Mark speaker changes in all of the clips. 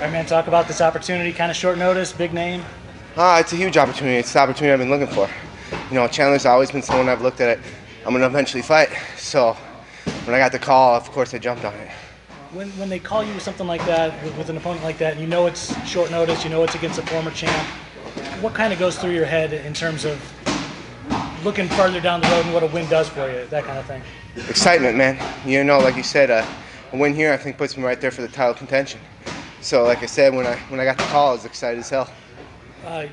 Speaker 1: All right, man, talk about this opportunity, kind of short notice, big name.
Speaker 2: It's a huge opportunity. It's the opportunity I've been looking for. You know, Chandler's always been someone I've looked at it. I'm going to eventually fight. So when I got the call, of course I jumped on it.
Speaker 1: When they call you with something like that, with an opponent like that, and you know it's short notice, you know it's against a former champ, what kind of goes through your head in terms of looking farther down the road and what a win does for you, that kind of thing?
Speaker 2: Excitement, man. You know, like you said, a win here I think puts me right there for the title contention. So like I said, when I got the call, I was excited as hell.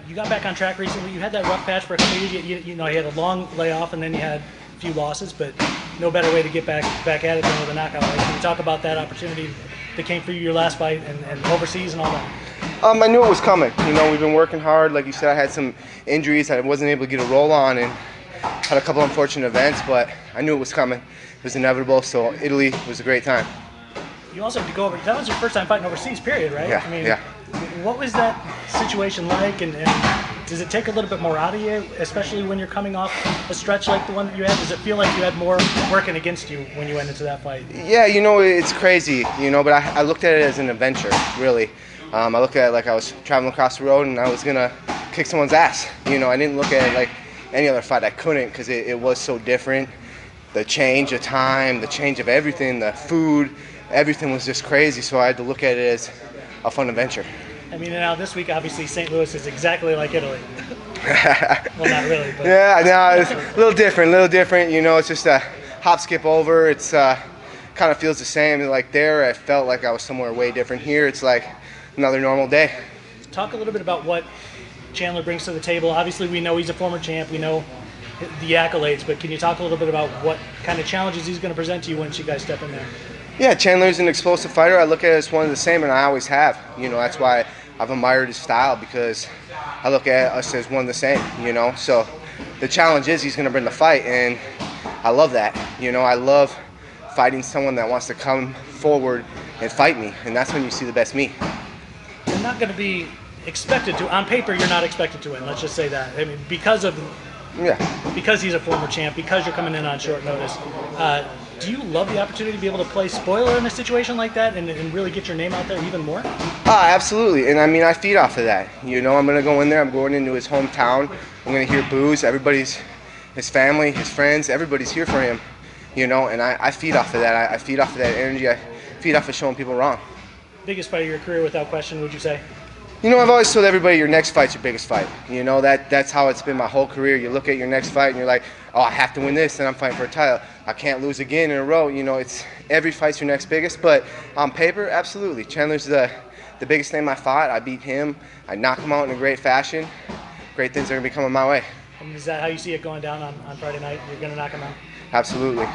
Speaker 1: You got back on track recently. You had that rough patch for a couple of years. You know, you had a long layoff and then you had a few losses, but no better way to get back at it than with a knockout. Like, can you talk about that opportunity that came for you your last fight and overseas and all that?
Speaker 2: I knew it was coming. You know, we've been working hard. Like you said, I had some injuries that I wasn't able to get a roll on and had a couple unfortunate events, but I knew it was coming. It was inevitable, so Italy was a great time.
Speaker 1: You also had to go over, that was your first time fighting overseas, period, right?
Speaker 2: Yeah,
Speaker 1: I mean,
Speaker 2: yeah.
Speaker 1: What was that situation like, and does it take a little bit more out of you, especially when you're coming off a stretch like the one that you had? Does it feel like you had more working against you when you went into that fight?
Speaker 2: Yeah, you know, it's crazy, you know, but I looked at it as an adventure, really. I looked at it like I was traveling across the road and I was going to kick someone's ass. You know, I didn't look at it like any other fight. I couldn't because it was so different. The change of time, the change of everything, the food, everything was just crazy, so I had to look at it as a fun adventure.
Speaker 1: I mean, now this week, obviously, St. Louis is exactly like Italy. Well, not really, but...
Speaker 2: Yeah, no, it's a little different, you know, it's just a hop, skip over. It's kind of feels the same. Like there, I felt like I was somewhere way different. Here, it's like another normal day.
Speaker 1: Talk a little bit about what Chandler brings to the table. Obviously, we know he's a former champ. We know the accolades, but can you talk a little bit about what kind of challenges he's going to present to you once you guys step in there?
Speaker 2: Yeah, Chandler's an explosive fighter. I look at it as one of the same, and I always have. You know, that's why I've admired his style, because I look at us as one of the same, you know. So the challenge is he's going to bring the fight, and I love that. You know, I love fighting someone that wants to come forward and fight me, and that's when you see the best me.
Speaker 1: You're not going to be expected to, on paper, you're not expected to win. Let's just say that. I mean, because he's a former champ, because you're coming in on short notice. Do you love the opportunity to be able to play spoiler in a situation like that and really get your name out there even more?
Speaker 2: Absolutely, and I mean, I feed off of that. You know, I'm going to go in there, I'm going into his hometown, I'm going to hear boos, his family, his friends, everybody's here for him, you know, and I feed off of that. I feed off of that energy, I feed off of showing people wrong.
Speaker 1: Biggest fight of your career without question, would you say?
Speaker 2: You know, I've always told everybody your next fight's your biggest fight. You know, that's how it's been my whole career. You look at your next fight and you're like, oh, I have to win this, and I'm fighting for a title. I can't lose again in a row. You know, it's every fight's your next biggest. But on paper, absolutely. Chandler's the biggest name I fought. I beat him. I knocked him out in a great fashion. Great things are going to be coming my way.
Speaker 1: And is that how you see it going down on Friday night? You're going to knock him out?
Speaker 2: Absolutely.